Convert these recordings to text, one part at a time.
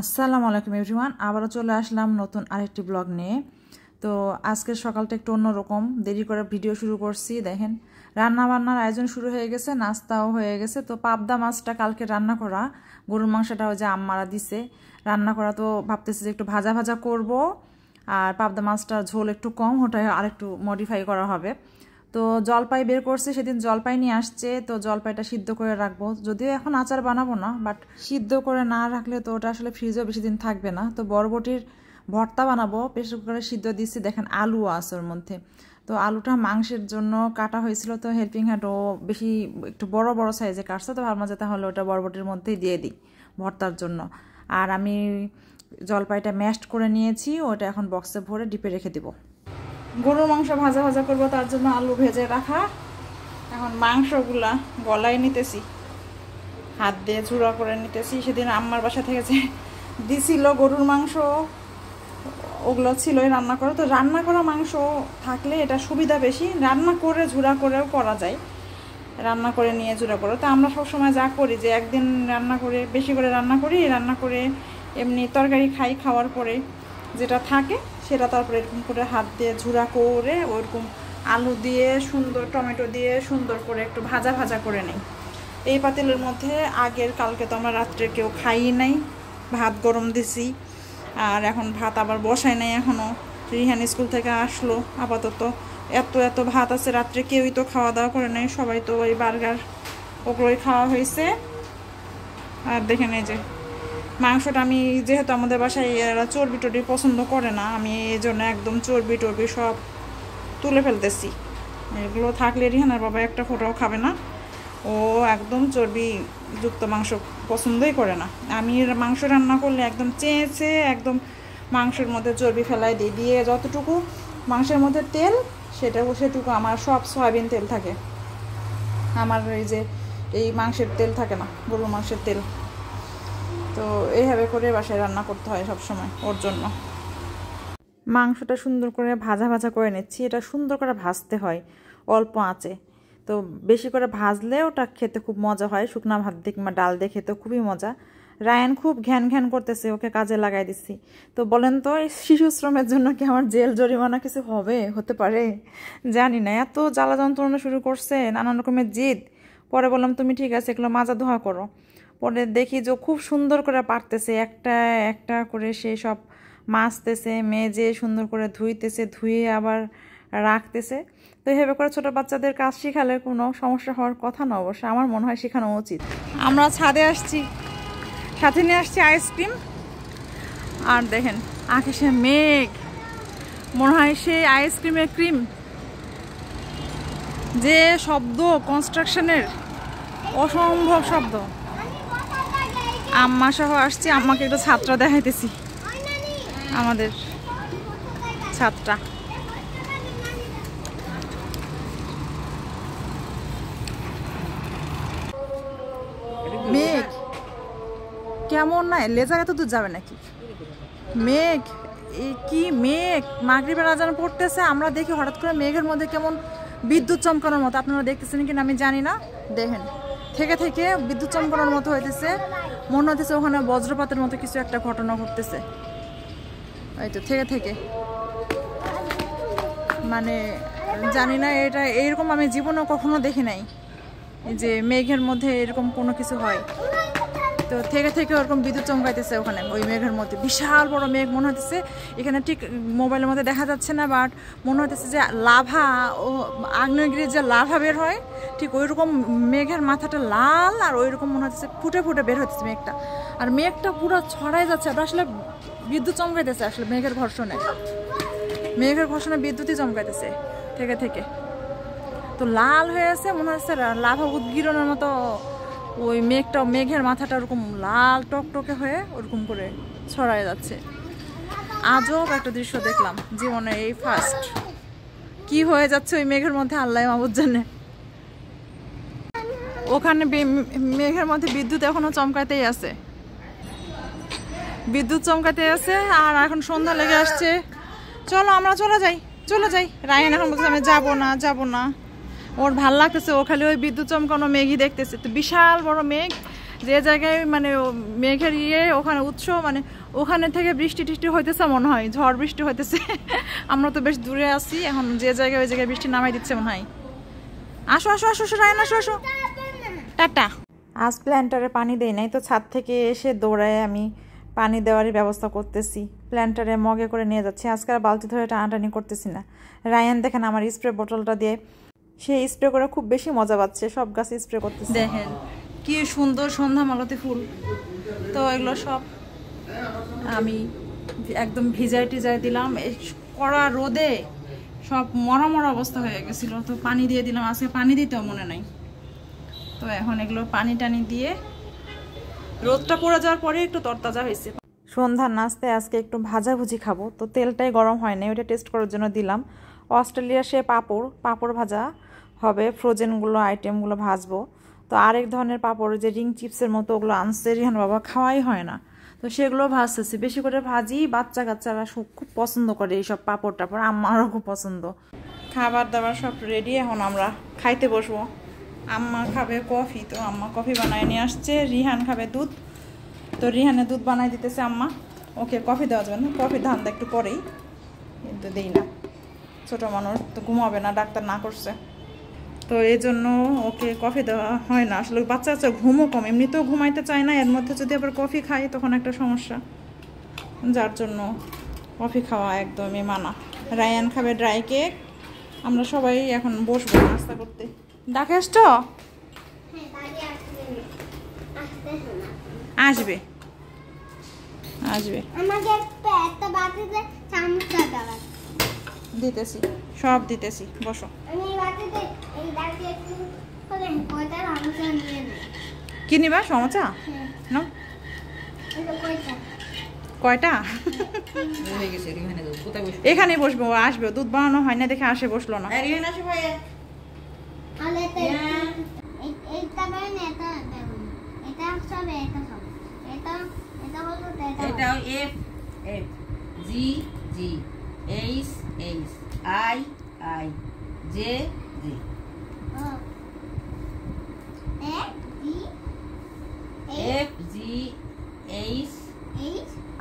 আসসালামু আলাইকুম এভরিওয়ান, আবারও চলে আসলাম নতুন আরেকটি ব্লগ নিয়ে। তো আজকের সকালটা একটু অন্যরকম, দেরি করে ভিডিও শুরু করছি। দেখেন রান্না বান্নার আয়োজন শুরু হয়ে গেছে, নাস্তাও হয়ে গেছে। তো পাবদা মাছটা কালকে রান্না করা, গরুর মাংসটা ওই যে আম্মারা দিছে রান্না করা। তো ভাবতেছি যে একটু ভাজা ভাজা করব, আর পাবদা মাছটার ঝোল একটু কম, ওটাই আর একটু মডিফাই করা হবে। তো জলপাই বের করছে, সেদিন জলপাই নিয়ে আসছে, তো জলপাইটা সিদ্ধ করে রাখবো। যদিও এখন আচার বানাবো না, বাট সিদ্ধ করে না রাখলে তো ওটা আসলে ফ্রিজেও বেশি দিন থাকবে না। তো বরবটির ভর্তা বানাবো, প্রেসার কুকারে সিদ্ধ দিচ্ছি। দেখেন আলু আছে ওর মধ্যে। তো আলুটা মাংসের জন্য কাটা হয়েছিল, তো হেল্পিং হ্যান্ড ও বেশি একটু বড় বড় সাইজে কাটছে। তো ভাবলাম যে তাহলে ওটা বরবটির মধ্যেই দিয়ে দিই ভর্তার জন্য। আর আমি জলপাইটা ম্যাশড করে নিয়েছি, ওটা এখন বক্সে ভরে ডিপে রেখে দেবো। গরুর মাংস ভাজা ভাজা করবো, তার জন্য আলু ভেজে রাখা। এখন মাংসগুলা গলায় নিতেছি, হাত দিয়ে চূড়া করে নিতেছি। সেদিন আম্মার বাসা থেকে যে দিছিল গরুর মাংস, ওগুলো ছিলই রান্না করা। তো রান্না করা মাংস থাকলে এটা সুবিধা বেশি, রান্না করে ঝুড়া করেও করা যায়, রান্না করে নিয়ে ঝুড়া করে। তো আমরা সবসময় যা করি যে একদিন রান্না করে বেশি করে রান্না করি, রান্না করে এমনি তরকারি খাই, খাওয়ার পরে যেটা থাকে সেটা তারপরে এরকম করে হাত দিয়ে ঝুড়া করে ওরকম আলু দিয়ে সুন্দর টমেটো দিয়ে সুন্দর করে একটু ভাজা ভাজা করে নেই। এই পাতিলের মধ্যে আগের কালকে তো আমরা রাত্রে কেউ খাই নাই, ভাত গরম দিছি। আর এখন ভাত আবার বসাই নাই এখনও, রিহান স্কুল থেকে আসলো। আপাতত এত এত ভাত আছে, রাত্রে কেউই তো খাওয়া দাওয়া করে নাই, সবাই তো ওই বার্গার ওগুলোই খাওয়া হয়েছে। আর দেখেন এই যে মাংসটা, আমি যেহেতু আমাদের বাসায় এরা চর্বি টর্বি পছন্দ করে না, আমি এই জন্য একদম চর্বি টর্বি সব তুলে ফেলতেছি। এগুলো থাকলে রিহানার বাবা একটা ফোঁটাও খাবে না, ও একদম চর্বি যুক্ত মাংস পছন্দই করে না। আমি মাংস রান্না করলে একদম চেঁচে একদম মাংসের মধ্যে চর্বি ফেলাই দিই, দিয়ে যতটুকু মাংসের মধ্যে তেল সেটুকু আমার সব সয়াবিন তেল থাকে, আমার এই যে এই মাংসের তেল থাকে না, গরুর মাংসের তেল। তো এইভাবে করে বাসায় রান্না করতে হয় সব সময় ওর জন্য। মাংসটা সুন্দর করে ভাজা ভাজা করে নিচ্ছি। এটা সুন্দর করে ভাজতে হয় অল্প আঁচে, তো বেশি করে ভাজলে ওটা খেতে খুব মজা হয়। শুকনা ভাত দিয়ে কিংবা ডাল দিয়ে খেতে খুবই মজা। রায়ান খুব ঘ্যান ঘ্যান করতেছে, ওকে কাজে লাগাই দিচ্ছি। তো বলেন তো, এই শিশু শ্রমের জন্য কি আমার জেল জরিমানা কিছু হতে পারে জানি না। এত জ্বালা যন্ত্রণা শুরু করছে, নানান রকমের জিদ। পরে বললাম তুমি ঠিক আছে এগুলো মাজা ধোয়া করো। পরে দেখি যে খুব সুন্দর করে পারতেছে, একটা একটা করে সে সব মাজতেছে, মেজে সুন্দর করে ধুইতেছে, ধুয়ে আবার রাখতেছে। তো এইভাবে করে ছোটো বাচ্চাদের কাজ শেখালে কোনো সমস্যা হওয়ার কথা না, অবশ্য আমার মনে হয় শেখানো উচিত। আমরা ছাদে আসছি, সাথে নিয়ে আসছি আইসক্রিম। আর দেখেন আকাশে মেঘ, মনে হয় সেই আইসক্রিমের ক্রিম। যে শব্দ কনস্ট্রাকশনের, অসম্ভব শব্দ। আম্মা সহ আসছি, আম্মাকে একটু ছাদটা দেখাইতেছি, আমাদের ছাদটা। মেঘ কেমন না, লেজার এত দূর যাবে নাকি? মেঘ, এই কি মেঘ! মাগরিবের আজান পড়তেছে, আমরা দেখি হঠাৎ করে মেঘের মধ্যে কেমন বিদ্যুৎ চমকানোর মতো। আপনারা দেখতেছেন কিনা আমি জানি না, দেখেন থেকে থেকে বিদ্যুৎ চমকানোর মতো হইতেছে, মনে হইতেছে ওখানে বজ্রপাতের মতো কিছু একটা ঘটনা ঘটতেছে। এই তো থেকে থেকে, মানে জানি না, এটা এইরকম আমি জীবনেও কখনো দেখি নাই যে মেঘের মধ্যে এরকম কোনো কিছু হয়। তো থেকে থেকে ওরকম বিদ্যুৎ চমকাইতেছে ওখানে, ওই মেঘের মধ্যে বিশাল বড় মেঘ মনে হতেছে। এখানে ঠিক মোবাইলের মধ্যে দেখা যাচ্ছে না, বাট মনে হতেছে যে লাভা, ও আগ্নেয়গিরির যে লাভা বের হয় ঠিক ওই রকম মেঘের মাথাটা লাল, আর ওই রকম মনে হচ্ছে ফুটে ফুটে বের হচ্ছে মেঘটা। আর মেঘটা পুরো ছড়াই যাচ্ছে, ওটা আসলে বিদ্যুৎ চমকাইতেছে, আসলে মেঘের ঘর্ষণে বিদ্যুৎই চমকাইতেছে থেকে থেকে। তো লাল হয়ে আছে, মনে হচ্ছে লাভা উদ্গীরণের মতো ওই মেঘটা, মেঘের মাথাটা ওরকম লাল টকটকে হয়ে ওরকম করে ছড়ায় যাচ্ছে। আজব একটা দৃশ্য দেখলাম জীবনে, এই ফার্স্ট। কি হয়ে যাচ্ছে ওই মেঘের মধ্যে আল্লাহ মাহবুব জানে। ওখানে মেঘের মধ্যে বিদ্যুৎ এখনো চমকাতেই আছে, বিদ্যুৎ চমকাতে আছে। আর এখন সন্ধ্যা লেগে আসছে, চলো আমরা চলে যাই। রায়হান এখন বলছে আমি যাবো না, ওর ভাল লাগতেছে, ও খালি ওই বিদ্যুৎ চমকানো মেঘই দেখতেছে। তো বিশাল বড় মেঘ যে জায়গায় মানে মেঘের ওখানে উৎস মানে ওখানে থেকে বৃষ্টি টিষ্টি হইতেছে মনে হয়, ঝড় বৃষ্টি হইতেছে। আমরা তো বেশ দূরে আছি, এখন যে জায়গায় ওই জায়গায় বৃষ্টি নামাই দিচ্ছে মনে হয়। আসো আসো আসো আসো রায়ন আসো আসো, টাটা। আজ প্ল্যান্টারে পানি দেই নাই, তো ছাদ থেকে এসে দৌড়ায় আমি পানি দেওয়ারই ব্যবস্থা করতেছি। প্ল্যান্টারে মগে করে নিয়ে যাচ্ছি, আজকে আর বালতি ধরে টানাটানি করতেছি না। রায়ান দেখেন আমার স্প্রে বোতলটা দিয়ে সে স্প্রে করে খুব বেশি মজা পাচ্ছে, সব গাছে স্প্রে করতেছে। দেখেন কি সুন্দর সন্ধ্যা মালতী ফুল। তো এগুলো সব আমি একদম ভিজাই টিজাই দিলাম, এই কড়া রোদে সব মরা মরা অবস্থা হয়ে গেছিলো, তো পানি দিয়ে দিলাম। আজকে পানি দিতেও মনে নাই, তো এখন এগুলো পানি টানি দিয়ে রোদটা পড়ে যাওয়ার পরে একটু তরতাজা হয়েছে। সন্ধ্যার নাস্তায় আজকে একটু ভাজাভুজি খাবো, তো তেলটাই গরম হয় না, ওইটা টেস্ট করার জন্য দিলাম। অস্ট্রেলিয়া সে পাঁপড় ভাজা হবে, ফ্রোজেনগুলো আইটেমগুলো ভাজবো। তো আরেক ধরনের পাঁপড় যে রিং চিপসের মতো ওগুলো আনছে, রিহান বাবা খাওয়াই হয় না, তো সেগুলো ভাজতেছি। বেশি করে ভাজি, বাচ্চা কাচ্চারা খুব পছন্দ করে এইসব পাঁপড় টাপড়, আমারও খুব পছন্দ। খাবার দাবার সব রেডি, এখন আমরা খাইতে বসবো। আম্মা খাবে কফি, তো আম্মা কফি বানায় নিয়ে আসছে। রিহান খাবে দুধ, তো রিহানে দুধ বানাই দিতেছে আম্মা। ওকে কফি দেওয়া যাবে না, কফি ধান্দা একটু পরেই, কিন্তু দেই না, ছোটো মানুষ তো ঘুমাবে না, ডাক্তার না করছে, তো এই জন্য ওকে কফি দেওয়া হয় না। আসলে বাচ্চা বাচ্চা ঘুমও কম, এমনিতেও ঘুমাইতে চায় না, এর মধ্যে যদি আবার কফি খাই তখন একটা সমস্যা, যার জন্য কফি খাওয়া একদমই মানা। রায়ান খাবে ড্রাই কেক। আমরা সবাই এখন বসবো নাস্তা করতে। ডাকে আসছো? আসবে আসবে, দিতেছি সব দিতেছি, বসো। কি নিবা? সমচা না? কয়টা? এখানে বসবো, আসবে, দুধ বানানো হয় না দেখে আসে, বসলো না।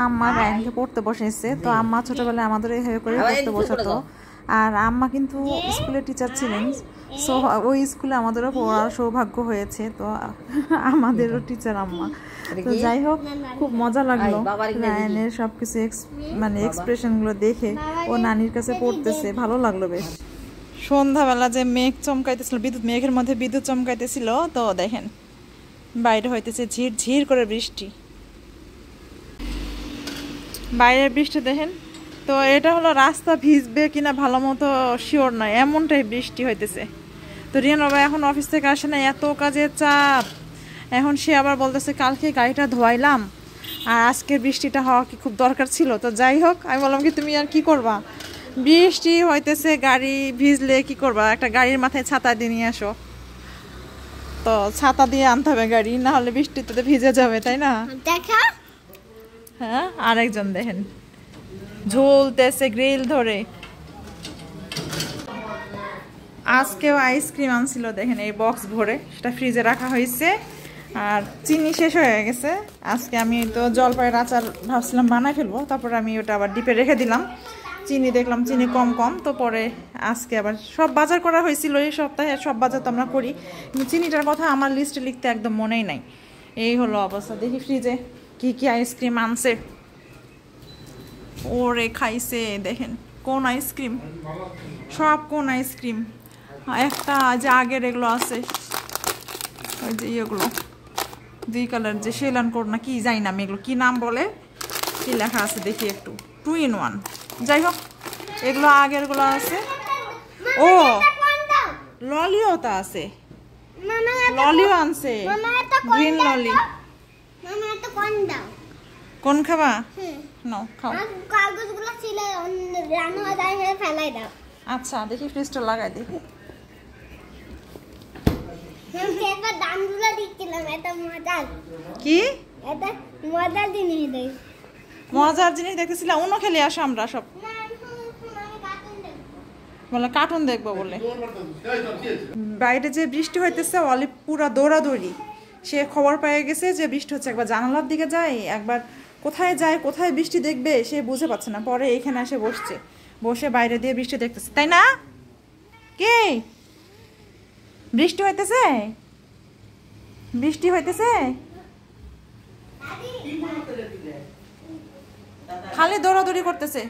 আম্মা রায়ানকে পড়তে বসেছে, তো আম্মা ছোটবেলায় আমাদের এইভাবে করে পড়তে বসাতো। আর আম্মা কিন্তু স্কুলের টিচার ছিলেন, সো ওই স্কুলে আমাদেরও পড়ার সৌভাগ্য হয়েছে, তো আমাদেরও টিচার আম্মা। তো যাই হোক, খুব মজা লাগলো রায়ানের সবকিছু মানে এক্সপ্রেশনগুলো দেখে। ও নানির কাছে পড়তেছে, ভালো লাগলো বেশ। সন্ধ্যাবেলা যে মেঘ চমকাইতেছিল, মেঘের মধ্যে বিদ্যুৎ চমকাইতেছিল, তো দেখেন বাইরে হইতেছে ঝির ঝির করে বৃষ্টি। বাইরের বৃষ্টি দেখেন, তো এটা হলো রাস্তা ভিজবে কিনা ভালো মতো শিওর নয়, এমনটাই বৃষ্টি হইতেছে। তো রিয়ান বাবা এখন অফিস থেকে আসে না, এত কাজের চাপ। এখন সে আবার বলতেছে কালকে গাড়িটা ধোয়াইলাম, আর আজকে বৃষ্টিটা হওয়া কি খুব দরকার ছিল। তো যাই হোক, আমি বললাম কি তুমি আর কি করবা, বৃষ্টি হইতেছে, গাড়ি ভিজলে কি করবা, একটা গাড়ির মাথায় ছাতা দিয়ে নিয়ে আসো। তো ছাতা দিয়ে আনতে হবে গাড়ি, না হলে বৃষ্টিতে ভিজে যাবে, তাই না? দেখা। হ্যাঁ, আরেকজন দেখেন ঝুলতেছে গ্রিল ধরে। আজকেও আইসক্রিম আনছিল, দেখেন এই বক্স ভরে, সেটা ফ্রিজে রাখা হয়েছে। আর চিনি শেষ হয়ে গেছে, আজকে আমি তো জলপাইয়ের আচার ভাবছিলাম বানাই ফেলবো, তারপরে আমি ওটা আবার ডিপে রেখে দিলাম। চিনি দেখলাম চিনি কম, তো পরে আজকে আবার সব বাজার করা হয়েছিল এই সপ্তাহে, সব বাজার তো আমরা করি, কিন্তু চিনিটার কথা আমার লিস্টে লিখতে একদম মনেই নাই। এই হলো অবস্থা। দেখি ফ্রিজে কি কি আইসক্রিম আনছে। ওরে খাইছে, দেখেন কোন আইসক্রিম, সব কোন আইসক্রিম। একটা যে আগের এগুলো আছে, ওই যে ইয়েগুলো 2 কালার, যে শেলান কোড না কি জানি না আমি, এগুলো কি নাম বলে, কি লেখা আছে দেখি একটু, 2 in 1। যাই হোক, এগুলো আগেরগুলো আছে। ও ললিও তো আছে, ললিও আনছে, গ্রিন ললি। কোন খাবা? নাও খাও। আচ্ছা দেখি ফ্রিজটা লাগাই দিই। কি মজার জিনিস দেখতেছিলাম? অন্য খেলে আসো আমরা সব, বলে কার্টুন দেখবো বলে। বাইরে যে বৃষ্টি হইতেছে, অলি পুরা দৌড়াদৌড়ি, সে খবর পেয়ে গেছে যে বৃষ্টি হচ্ছে, একবার জানালার দিকে যায়, একবার কোথায় যায়, কোথায় বৃষ্টি দেখবে সে বুঝে পাচ্ছে না। পরে এখানে এসে বসছে, বসে বাইরে দিয়ে বৃষ্টি দেখতেছে, তাই না? কে বৃষ্টি হইতেছে? বৃষ্টি হইতেছে, খালি দৌড়াদৌড়ি করতেছে।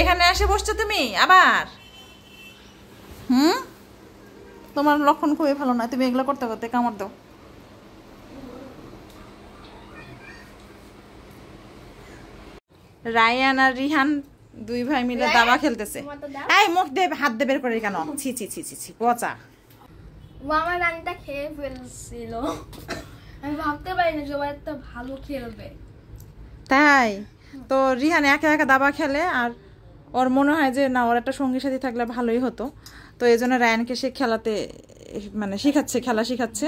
এখানে এসে বসছো তুমি আবার? তোমার লক্ষণ খুবই ভালো না, তুমি এগুলো করতে করতে কামড় দাও। রায়ান আর রিহান দুই ভাই মিলে দাবা খেলতেছে। এই মুখ দে, হাত দে বের করে কেন? ছি ছি ছি ছি ছি, পচা। ও আমার রানীটা খেয়ে ফেলছিল, আমি ভাবতে পারিনি যে ও এত ভালো খেলবে। তাই তো রিহান একা একা দাবা খেলে, আর ওর মনে হয় যে না, ওর একটা সঙ্গী সাথী থাকলে ভালোই হতো। তো এই জন্য রায়ানকে সে খেলাতে মানে শিখাচ্ছে, খেলা শিখাচ্ছে।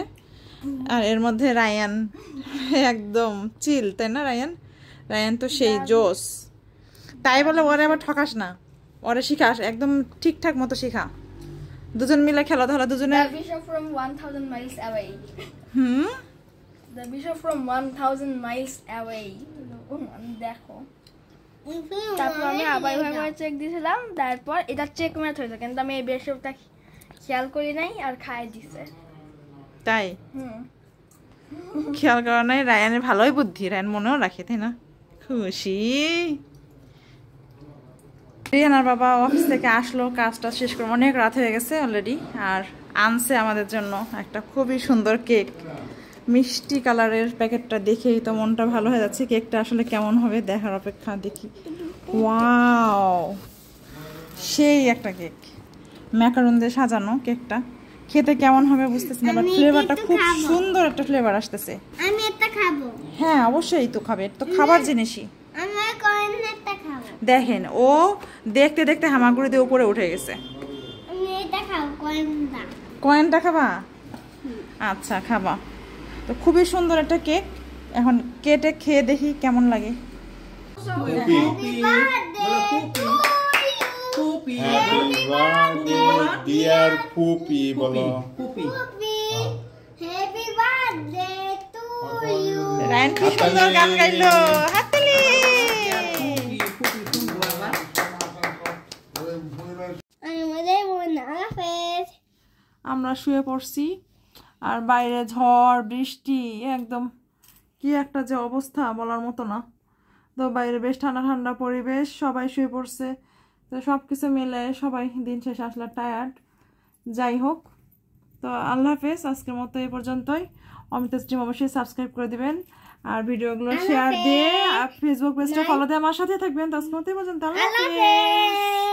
আর এর মধ্যে রায়ান একদম চিল, তাই না? রায়ান তো সেই জোস। তাই বলে ওরে আবার ঠকাস না, ওরে শিখাস, একদম ঠিকঠাক মতো শিখা। দুজন মিলে খেলা, ধরো দুজনে। The bishop from 1000 miles away. Hmm, The bishop from 1000 miles away. দেখো, তারপর আমি আবার ভাবে চেক দিয়েছিলাম, তারপর এটা চেক ম্যাচ হয়েছে, কিন্তু আমি এই বিশপটা খেয়াল করি নাই আর খাই দিছে। তাই খেয়াল করা নাই। রায়ানের ভালোই বুদ্ধি, রায়ান মনেও রাখে, তাই না? খুশি। রিহানার বাবা অফিস থেকে আসলো, কাজটা শেষ করে, অনেক রাত হয়ে গেছে অলরেডি। আর আনছে আমাদের জন্য একটা খুবই সুন্দর কেক, মিষ্টি কালারের। প্যাকেটটা দেখেই তো মনটা ভালো হয়ে যাচ্ছে। কেকটা আসলে কেমন হবে দেখার অপেক্ষা, দেখি। ওয়াও, সেই একটা কেক, ম্যাকারন দিয়ে সাজানো। কেকটা খেতে কেমন হবে বুঝতেছি না, বাট ফ্লেভারটা খুব সুন্দর একটা ফ্লেভার আসতেছে। আমি এটা খাবো। হ্যাঁ অবশ্যই তো খাবে, তো খাবার জিনিসই। আমি কয়েনটা খাবো। দেখেন, ও দেখতে দেখতে হামাগুড়ি দিয়ে উপরে উঠে গেছে। আমি এটা খাবো, কয়েনটা। কয়েনটা খাবা? আচ্ছা খাবা। তো খুবই সুন্দর একটা কেক, এখন কেটে খেয়ে দেখি কেমন লাগে। ডিয়ার পুপি বলো। Happy birthday to you. Ryan কি সুন্দর গান গাইলো, হাততালি। আমরা শুয়ে পড়ছি, আর বাইরে ঝড় বৃষ্টি, একদম কি একটা যে অবস্থা বলার মতো না। তো বাইরে বেশ ঠান্ডা ঠান্ডা পরিবেশ, সবাই শুয়ে পড়ছে। তো সব কিছু মিলে সবাই দিন শেষে আসলে টায়ার্ড। যাই হোক, তো আল্লাহ হাফেজ, আজকের মতো এই পর্যন্তই। অমিতা স্ট্রিম অবশ্যই সাবস্ক্রাইব করে দিবেন, আর ভিডিওগুলো শেয়ার দিয়ে, আর ফেসবুক পেজটা ফলো দিয়ে আমার সাথে থাকবেন। তো আজকের মতো এই পর্যন্ত, আল্লাহ হাফেজ।